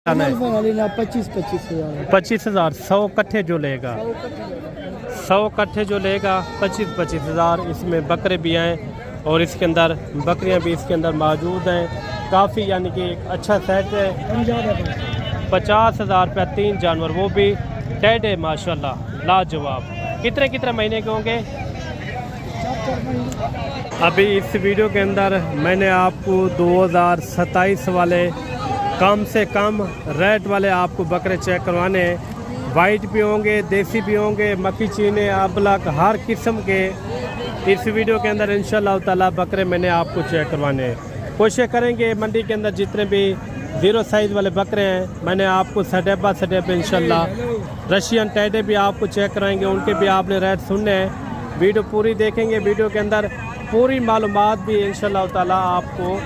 25,000 100 कट्ठे जो लेगा 100 कट्ठे जो लेगा 25,000 इसमें बकरे भी हैं और इसके अंदर बकरियां भी इसके अंदर मौजूद हैं काफ़ी, यानी कि अच्छा सेट है। 50,000 रुपया 3 जानवर, वो भी टेढ़े माशाल्लाह लाजवाब। कितने कितने महीने के होंगे? अभी इस वीडियो के अंदर मैंने आपको 2027 वाले कम से कम रेट वाले आपको बकरे चेक करवाने हैं। वाइट भी होंगे, देसी भी होंगे, मक्खी चीने, अबलक, हर किस्म के इस वीडियो के अंदर इंशाल्लाह ताला बकरे मैंने आपको चेक करवाने हैं। कोशिश करेंगे मंडी के अंदर जितने भी 0 साइज़ वाले बकरे हैं मैंने आपको स्टेप बाय स्टेप इंशाल्लाह रशियन टेडे भी आपको चेक कराएंगे, उनके भी आपने रेट सुनने हैं। वीडियो पूरी देखेंगे, वीडियो के अंदर पूरी मालूमात भी इंशाल्लाह ताला आपको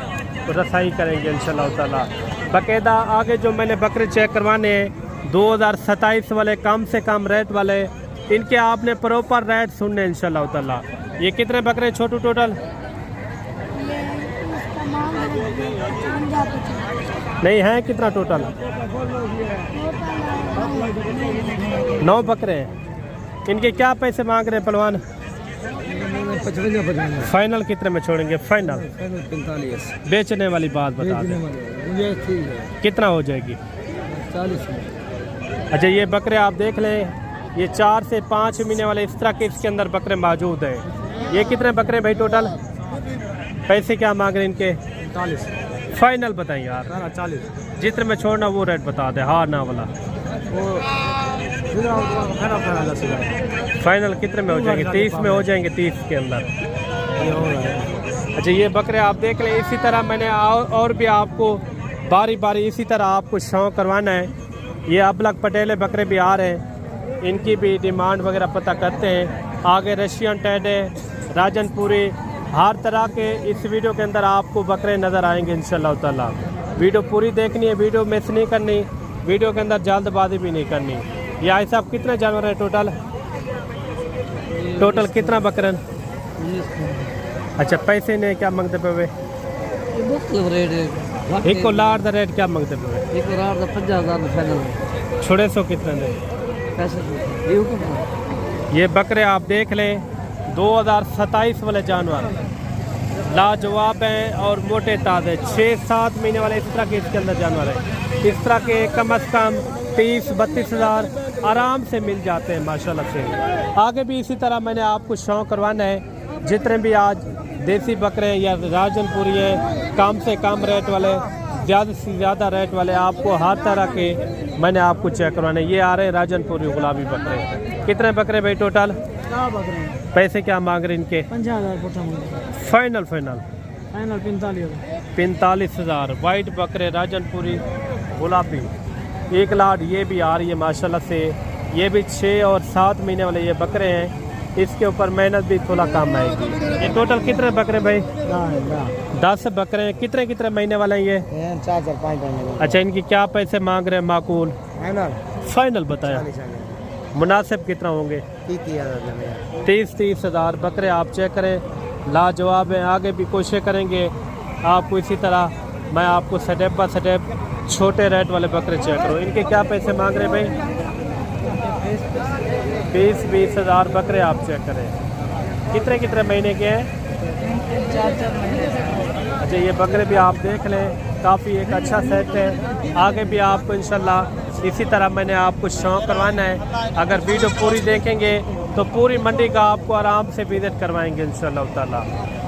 रसाई करेंगे इंशाल्लाह ताला। बाकायदा आगे जो मैंने बकरे चेक करवाने हैं 2027 वाले कम से कम रेट वाले, इनके आपने प्रॉपर रेट सुनने इंशाल्लाह ताला। ये कितने बकरे छोटू टोटल? नहीं है, कितना टोटल? 9 बकरे हैं। इनके क्या पैसे मांग रहे हैं पहलवान? 55। फाइनल कितने में छोड़ेंगे? फाइनल 45। बेचने वाली बात बता दें, कितना हो जाएगी? 40। अच्छा, ये बकरे आप देख लें, ये 4 से 5 महीने वाले इस तरह के इसके अंदर बकरे मौजूद हैं। ये कितने बकरे भाई टोटल? पैसे क्या मांग रहे हैं इनके? 40। फाइनल बताएं यार। 40 जितने में छोड़ना वो रेट बता दे, हाँ ना वाला। फाइनल कितने में हो जाएंगे? 30 में हो जाएंगे, 30 के अंदर। अच्छा, ये बकरे आप देख लें। इसी तरह मैंने और भी आपको बारी बारी इसी तरह आपको शौक करवाना है। ये अबलक पटेले बकरे भी आ रहे हैं, इनकी भी डिमांड वगैरह पता करते हैं। आगे रशियन टेडे, राजनपुरी, हर तरह के इस वीडियो के अंदर आपको बकरे नज़र आएंगे इंशाल्लाह ताला। वीडियो पूरी देखनी है, वीडियो मिस नहीं करनी, वीडियो के अंदर जल्दबाजी भी नहीं करनी। ये आई साहब कितने जानवर हैं टोटल? टोटल कितना बकरन? अच्छा, पैसे ने क्या मांगते पे? एक को लाड़ दा रेट क्या मांगते पे? 50,000 छोड़े सो कितने ने? ये बकरे आप देख लें 2027 वाले जानवर लाजवाब हैं और मोटे ताज़े 6-7 महीने वाले इस तरह के इसके अंदर जानवर हैं। इस तरह के कम से कम 30-32 हज़ार आराम से मिल जाते हैं माशाल्लाह से। आगे भी इसी तरह मैंने आपको शौक करवाना है। जितने भी आज देसी बकरे हैं या राजनपुरी हैं, कम से कम रेट वाले, ज़्यादा से ज़्यादा रेट वाले, आपको हर तरह के मैंने आपको चेक करवाने। ये आ रहे हैं राजनपुरी गुलाबी बकरे। कितने बकरे भाई टोटल? पैसे क्या मांग रहे इनके? 50,000। फाइनल 45,000। वाइट बकरे राजनपुरी गुलाबी। एक लाड ये भी आ रही है माशाल्लाह से। ये भी 6 और 7 महीने वाले ये बकरे हैं, इसके ऊपर मेहनत भी थोड़ा कम आएगी। ये टोटल कितने बकरे भाई? 10 बकरे हैं। कितने कितने महीने वाले हैं ये? 4-5 महीने। अच्छा, इनकी क्या पैसे मांग रहे हैं माकूल? फाइनल बताया। मुनासिब कितना होंगे? 30 हज़ार बकरे आप चेक करें, लाजवाब हैं। आगे भी कोशिश करेंगे आपको इसी तरह मैं आपको स्टेप बाय स्टेप छोटे रेट वाले बकरे चेक करूँ। इनके क्या पैसे मांग रहे हैं भाई? 20 हज़ार बकरे आप चेक करें। कितने कितने महीने के हैं? 4 महीने। अच्छा, ये बकरे भी आप देख लें, काफ़ी एक अच्छा सेट है। आगे भी आपको इंशाल्लाह इसी तरह मैंने आपको शौक करवाना है। अगर वीडियो पूरी देखेंगे तो पूरी मंडी का आपको आराम से विजिट करवाएंगे इंशाल्लाह ताला।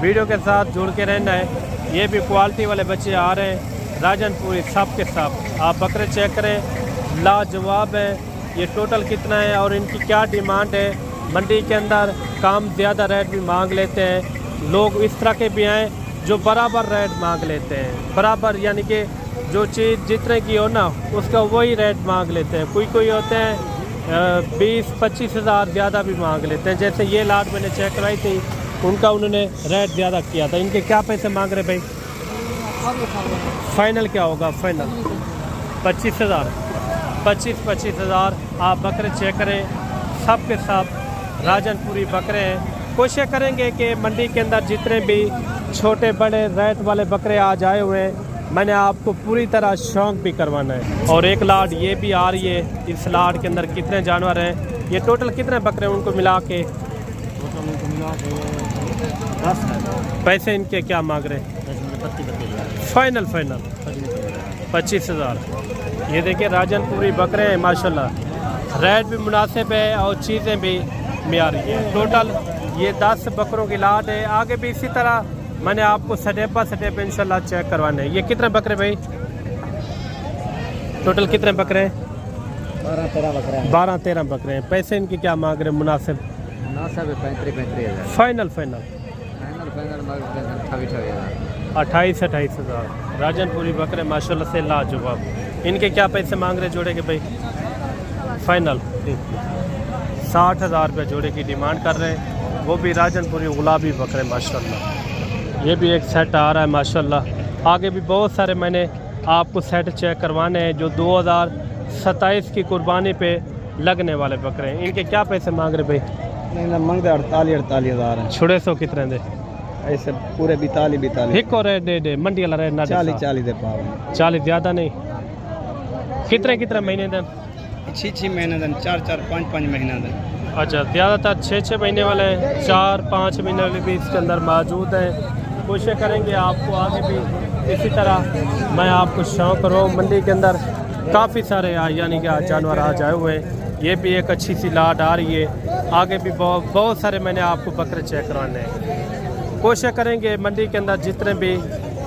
वीडियो के साथ जुड़ के रहना है। ये भी क्वालिटी वाले बच्चे आ रहे हैं राजनपुरी, सब के सब आप बकरे चेक करें, लाजवाब है। ये टोटल कितना है और इनकी क्या डिमांड है? मंडी के अंदर कम ज़्यादा रेट भी मांग लेते हैं लोग। इस तरह के भी हैं जो बराबर रेट मांग लेते हैं, बराबर यानी कि जो चीज़ जितने की हो ना उसका वही रेट मांग लेते हैं। कोई होते हैं 20-25 हज़ार ज़्यादा भी मांग लेते हैं। जैसे ये लाट मैंने चेक कराई थी, उनका उन्होंने रेट ज़्यादा किया था। इनके क्या पैसे मांग रहे भाई? फाइनल क्या होगा? फाइनल 25 हज़ार। 25 हज़ार आप बकरे चेक करें, सब के सब राजनपुरी बकरे हैं। कोशिश करेंगे कि मंडी के अंदर जितने भी छोटे बड़े रेट वाले बकरे आज आए हुए हैं मैंने आपको पूरी तरह शौक भी करवाना है। और एक लाट ये भी आ रही है। इस लाट के अंदर कितने जानवर हैं, ये टोटल कितने बकरे हैं उनको मिला के? पैसे इनके क्या मांग रहे हैं? फाइनल 25,000। ये देखिए राजनपुरी बकरे हैं माशाल्लाह, रेट भी मुनासिब है और चीज़ें भी मियारी है। टोटल ये 10 बकरों की लाट है। आगे भी इसी तरह मैंने आपको स्टेप बाय स्टेप इंशाल्लाह चेक करवाने हैं। ये कितने बकरे भाई, टोटल कितने बकरे हैं? 12-13 बकरे हैं। पैसे इनके क्या मांग रहे हैं मुनासिब? 35,000 फाइनल 28,000। राजनपुरी बकरे माशाल्लाह से लाजवाब। इनके क्या पैसे मांग रहे जोड़े के भाई? फाइनल 60,000 रुपये जोड़े की डिमांड कर रहे हैं। वो भी राजनपुरी गुलाबी बकरे माशाल्लाह। ये भी एक सेट आ रहा है माशाल्लाह। आगे भी बहुत सारे मैंने आपको सेट चेक करवाने हैं जो 2027 की कुर्बानी पे लगने वाले बकरे हैं। इनके क्या पैसे मांग रहे भाई? मंगते 48,000 है। छुड़े सौ कितने दे? ऐसे पूरे 42 एक और दे मंडी वाला रहे ना 40 दे पाओ। 40 ज़्यादा नहीं। कितने महीने दिन? 6 महीने दिन, 4 5 महीना दिन। अच्छा, ज़्यादातर 6 महीने वाले, 4-5 महीने वाले भी इसके अंदर मौजूद हैं। कोशिश करेंगे आपको आगे भी इसी तरह मैं आपको शौक करूँ। मंडी के अंदर काफ़ी सारे यानी कि जानवर आज आए हुए हैं। ये भी एक अच्छी सी लाट आ रही है। आगे भी बहुत सारे मैंने आपको बकरे चेक करवाने हैं। कोशिश करेंगे मंडी के अंदर जितने भी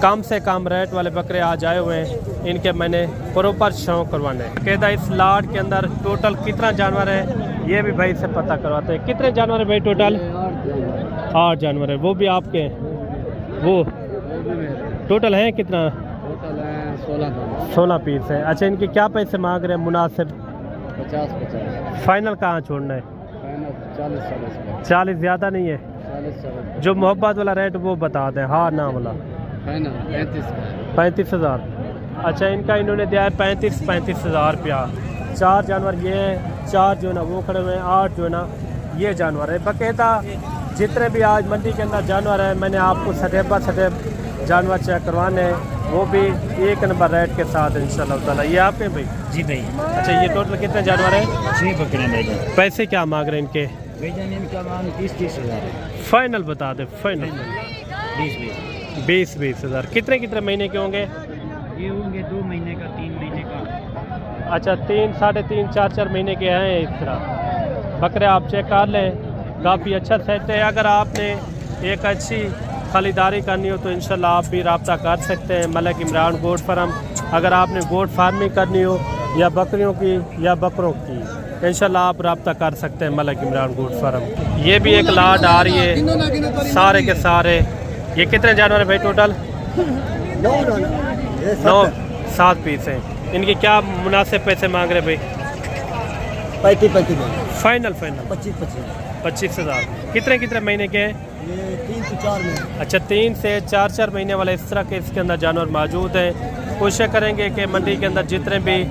कम से कम रेट वाले बकरे आज आए हुए हैं इनके मैंने प्रॉपर शौक करवाने हैं। कहता इस लाट के अंदर टोटल कितना जानवर है ये भी भाई से पता करवाते हैं। कितने जानवर है भाई टोटल? 8 जानवर है। वो भी आपके हैं? वो टोटल है कितना? 16 पीस है। अच्छा, इनके क्या पैसे मांग रहे हैं मुनासिब? 50 फाइनल कहाँ छोड़ना है? 40 ज़्यादा नहीं है? 40 जो मोहब्बत वाला रेट वो बता दें। हाँ ना वाला 35,000। अच्छा, इनका इन्होंने दिया है 35,000 रुपया। 4 जानवर ये हैं, 4 जो है ना वो खड़े हुए हैं, 8 जो है ना ये जानवर है। बकायदा जितने भी आज मंडी के अंदर जानवर हैं मैंने आपको स्टेप बाय स्टेप जानवर चेक करवाने हैं, वो भी 1 नंबर रेट के साथ इंशाल्लाह ताला। ये आपके भाई? जी भाई। अच्छा, ये टोटल कितने जानवर हैं? 6 बकरे भाई। पैसे क्या मांग रहे हैं इनके? इनका मांग 30,000 फाइनल बता दे। फाइनल 20 20,000। कितने महीने के होंगे? ये होंगे 2 महीने का, 3 महीने का। अच्छा, 3, 3.5, 4 महीने के हैं इस तरह बकरे। आप चेक कर लें, काफ़ी अच्छा सेट है। अगर आपने एक अच्छी खरीदारी करनी हो तो इंशाल्लाह आप भी रब्ता कर सकते हैं मलिक इमरान गोट फार्म। अगर आपने गोट फार्मिंग करनी हो या बकरियों की या बकरों की, इंशाल्लाह आप रब्ता कर सकते हैं मलिक इमरान गोट फार्म। ये भी एक लाट आ रही है सारे के सारे। ये कितने जानवर है भाई टोटल? 7 पीस हैं। इनके क्या मुनासिब पैसे मांग रहे भाई? 35 फाइनल 25 25,000। कितने महीने के हैं? ये 3 से 4 महीने। अच्छा, 3 से 4 महीने वाले इस तरह के इसके अंदर जानवर मौजूद हैं। कोशिश करेंगे कि मंडी के अंदर जितने भी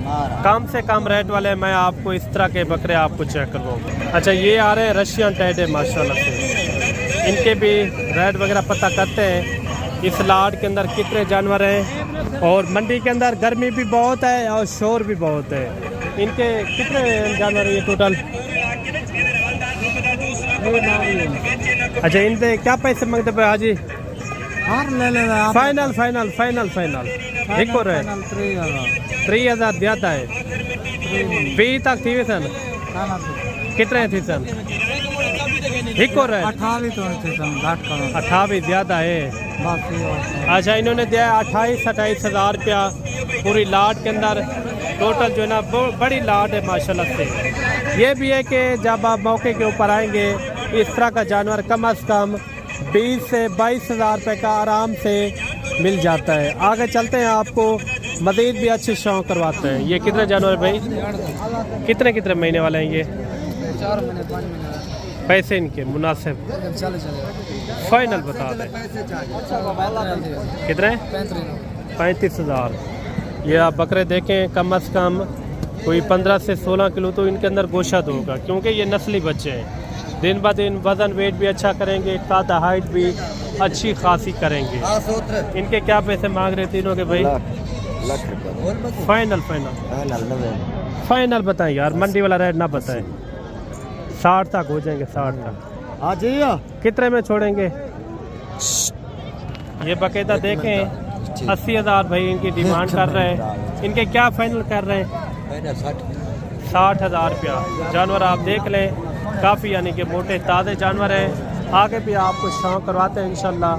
कम से कम रेट वाले मैं आपको इस तरह के बकरे आपको चेक करवाऊँ। अच्छा, ये आ रहे हैं रशियन टेडे माशाल्लाह से। इनके भी रेट वगैरह पता करते हैं। इस लाट के अंदर कितने जानवर हैं और मंडी के अंदर गर्मी भी बहुत है और शोर भी बहुत है। इनके कितने जानवर हैं ये टोटल? अच्छा, इनसे क्या पैसे मांगते पे हाजी? फाइनल एक और है 3,000 दिया है। 20 तक थी सन कितने थी सन? एक और है 28 ज़्यादा है। अच्छा, इन्होंने दिया है 28,000 रुपया पूरी लाट के अंदर। टोटल जो है ना बड़ी लाट है माशाल्लाह से। ये भी है कि जब आप मौके के ऊपर आएंगे इस तरह का जानवर कम से कम 20 से 22,000 रुपये का आराम से मिल जाता है। आगे चलते हैं, आपको मज़ीद भी अच्छे शौक करवाते हैं। ये कितने जानवर भाई? कितने महीने वाले हैं ये? 4 महीने 5 महीने। पैसे इनके मुनासिब फाइनल बता दें। कितने? 35,000। ये आप बकरे देखें कम से कम कोई 15 से 16 किलो तो इनके अंदर गोशत होगा, क्योंकि ये नस्ली बच्चे हैं। दिन ब दिन वज़न वेट भी अच्छा करेंगे, कादा हाइट भी अच्छी खासी करेंगे। इनके क्या पैसे मांग रहे तीनों के भाई? लाख रुपये फाइनल फाइनल बताएं यार, मंडी वाला रेट ना बताएं। 60 तक हो जाएंगे, 60 तक आ जाइए। कितने में छोड़ेंगे? ये बकायदा देखें 80,000 भाई इनकी डिमांड कर रहे हैं। इनके क्या फाइनल कर रहे हैं? 60,000 रुपया। जानवर आप देख लें, काफ़ी यानी कि मोटे ताज़े जानवर हैं। आगे भी आपको शौक करवाते हैं इंशाल्लाह।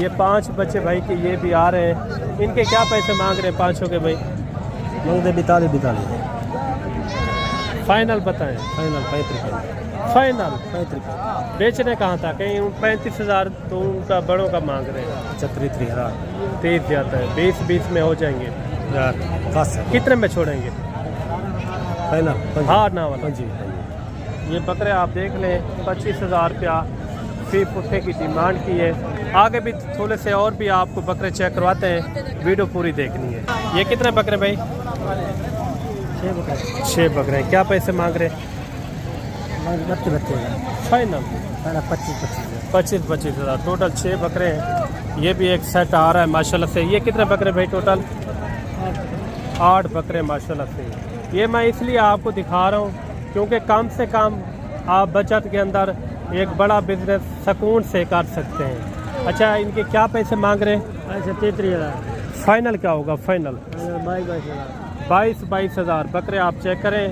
ये 5 बच्चे भाई के ये भी आ रहे हैं। इनके क्या पैसे मांग रहे हैं पाँचों के भाई? मंगते 42 फाइनल बताएं। फाइनल 35 फाइनल 35 बेचने कहाँ था? कहीं 35,000 तो उनका बड़ों का मांग रहे हैं। 33,000 तेज जाता है, 20 में हो जाएंगे यार। खास कितने में छोड़ेंगे? फाइनल हाँ ना वाला जी। ये बकरे आप देख लें 25,000 रुपया फी पुट्ठे की डिमांड की है। आगे भी थोड़े से और भी आपको बकरे चेक करवाते हैं, वीडियो पूरी देखनी है। ये कितने बकरे भाई? 6 बकरे। क्या पैसे मांग रहे? 32 फाइनल 25,000 टोटल 6 बकरे हैं। ये भी एक सेट आ रहा है माशाल्लाह से। ये कितने बकरे भाई टोटल? 8 बकरे माशाल्लाह से। ये मैं इसलिए आपको दिखा रहा हूँ क्योंकि कम से कम आप बचत के अंदर एक बड़ा बिजनेस सुकून से कर सकते हैं। अच्छा, इनके क्या पैसे मांग रहे हैं? 33,000 फाइनल क्या होगा? फाइनल 22,000 बकरे आप चेक करें,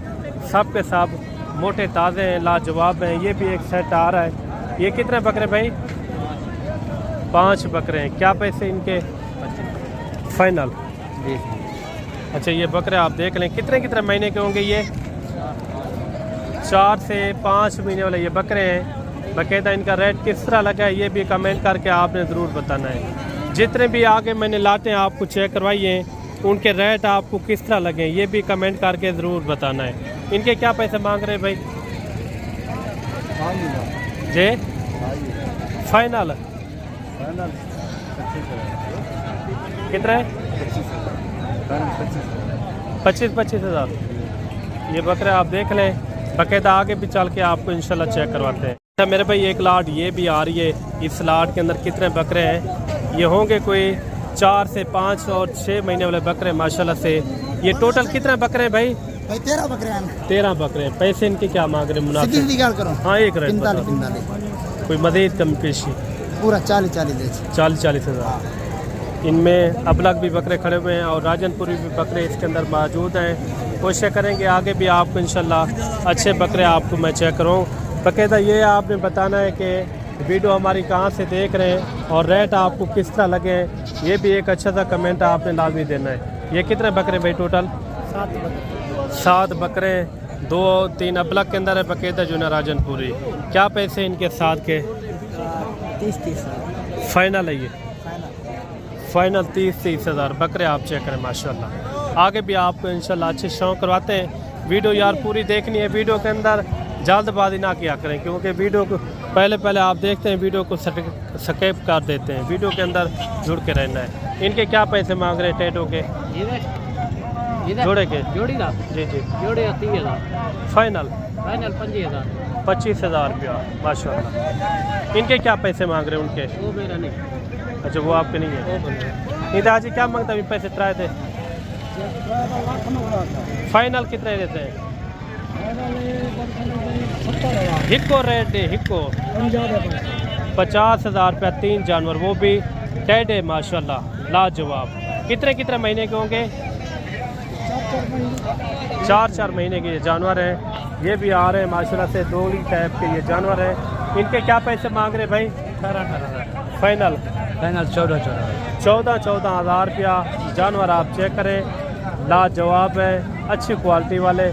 सब के सब मोटे ताज़े हैं, लाजवाब हैं। ये भी एक सेट आ रहा है। ये कितने बकरे भाई? 5 बकरे हैं। क्या पैसे इनके? फाइनल। अच्छा, ये बकरे आप देख लें कितने महीने के होंगे ये? 4 से 5 महीने वाले ये बकरे हैं। बाकायदा इनका रेट किस तरह लगा है ये भी कमेंट करके आपने ज़रूर बताना है। जितने भी आगे मैंने लाते हैं आपको चेक करवाइए, उनके रेट आपको किस तरह लगे ये भी कमेंट करके ज़रूर बताना है। इनके क्या पैसे मांग रहे हैं भाई? जी फाइनल कितने? 25,000। ये बकरे आप देख लें, बाकायदा आगे भी चल के आपको इंशाल्लाह चेक करवाते हैं। अच्छा मेरे भाई, एक लाट ये भी आ रही है। इस लाट के अंदर कितने बकरे हैं? ये होंगे कोई 4 से 5 और 6 महीने वाले बकरे माशाल्लाह से। ये टोटल कितने बकरे हैं भाई? 13 बकरे हैं। 13 बकरे हैं। पैसे इनके क्या मांग रहे हैं मुनासिब? हाँ एक रेट बता दो। कोई मज़ीद कम पेशी? पूरा 40,000 इनमें अबलग भी बकरे खड़े हुए हैं और राजनपुरी भी बकरे इसके अंदर मौजूद हैं। कोशिश करेंगे आगे भी आपको इंशाल्लाह अच्छे बकरे आपको मैं चेक करूँ। बाकायदा ये आपने बताना है कि वीडियो हमारी कहाँ से देख रहे हैं और रेट आपको किस तरह लगे हैं, ये भी एक अच्छा सा कमेंट आपने लाजमी देना है। ये कितने बकरे भाई टोटल? 7 बकरे, 2-3 अबलग के अंदर है बाकायदा जो ना राजनपुरी। क्या पैसे इनके 7 के? 30 फाइनल है ये? फाइनल 30,000 बकरे आप चेक करें माशाल्लाह। आगे भी आपको इंशाल्लाह अच्छे शौक करवाते हैं। वीडियो यार पूरी देखनी है, वीडियो के अंदर जल्दबाजी ना किया करें क्योंकि वीडियो को पहले आप देखते हैं, वीडियो को स्किप कर देते हैं। वीडियो के अंदर जुड़ के रहना है। इनके क्या पैसे मांग रहे हैं टेटो के? जोड़े के? जोड़ी का जी जोड़े 30,000 फाइनल 25,000 रुपया माशाल्लाह। इनके क्या पैसे मांग रहे हैं उनके? वो मेरा नहीं। अच्छा वो आपके नहीं है। दादाजी क्या मांगता है? पैसे ट्राए थे। फाइनल कितने देते हैं? हिक्को रेट है, हिक्को 50,000 रुपया 3 जानवर, वो भी टेढ़े माशाल्लाह लाजवाब। कितने महीने के होंगे? 4 महीने के ये जानवर हैं। ये भी आ रहे हैं माशाल्लाह से, दोली टाइप के ये जानवर हैं। इनके क्या पैसे मांग रहे भाई? 18,000 फाइनल 14,000 रुपया जानवर आप चेक करें, लाजवाब है, अच्छी क्वालिटी वाले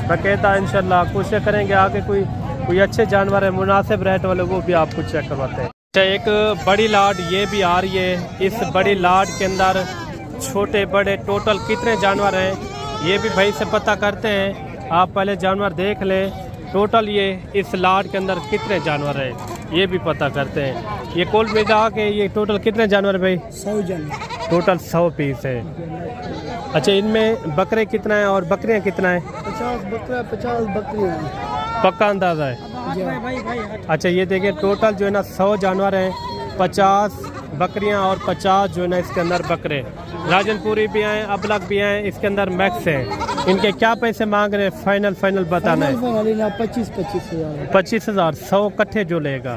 बाकायदा इंशाल्लाह कोशिश करेंगे आगे कोई अच्छे जानवर है मुनासिब रेट वाले वो भी आपको चेक करवाते हैं। अच्छा एक बड़ी लाट ये भी आ रही है। इस बड़ी लाट के अंदर छोटे बड़े टोटल कितने जानवर हैं ये भी भाई से पता करते हैं। आप पहले जानवर देख लें, टोटल ये इस लाट के अंदर कितने जानवर हैं ये भी पता करते हैं। ये कुल मिला के ये टोटल कितने जानवर भाई? 100 जानवर। टोटल 100 पीस है। अच्छा इनमें बकरे कितना है और बकरियां कितना है? 50 बकरा 50 बकरियां। पक्का अंदाज़ा है? अच्छा ये देखिए टोटल जो है ना 100 जानवर हैं 50 बकरियां और 50 जो है ना इसके अंदर बकरे। राजनपुरी भी हैं, अबलग भी हैं, इसके अंदर मैक्स है। इनके क्या पैसे मांग रहे हैं? फाइनल बताना है। 25,000 100 कट्ठे जो लेगा,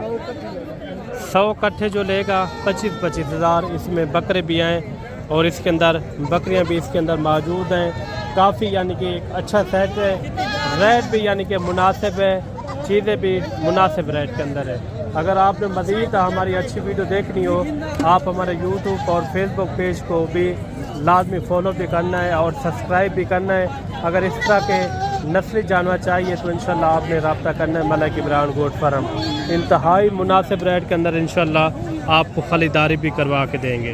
100 कट्ठे जो लेगा 25,000। इसमें बकरे भी हैं और इसके अंदर बकरियां भी इसके अंदर मौजूद हैं। काफ़ी यानी कि एक अच्छा सेट है, रेट भी यानी कि मुनासिब है, चीज़ें भी मुनासिब रेट के अंदर है। अगर आपने मज़ीद हमारी अच्छी वीडियो देखनी हो, आप हमारे यूट्यूब और फेसबुक पेज को भी लाजमी फॉलो भी करना है और सब्सक्राइब भी करना है। अगर इस तरह के नस्ली जानवर चाहिए तो इंशाल्लाह आपने रब्ता करना है मलिक इमरान गोट फार्म। इंतहाई मुनासिब रेट के अंदर इंशाल्लाह आपको खरीदारी भी करवा के देंगे।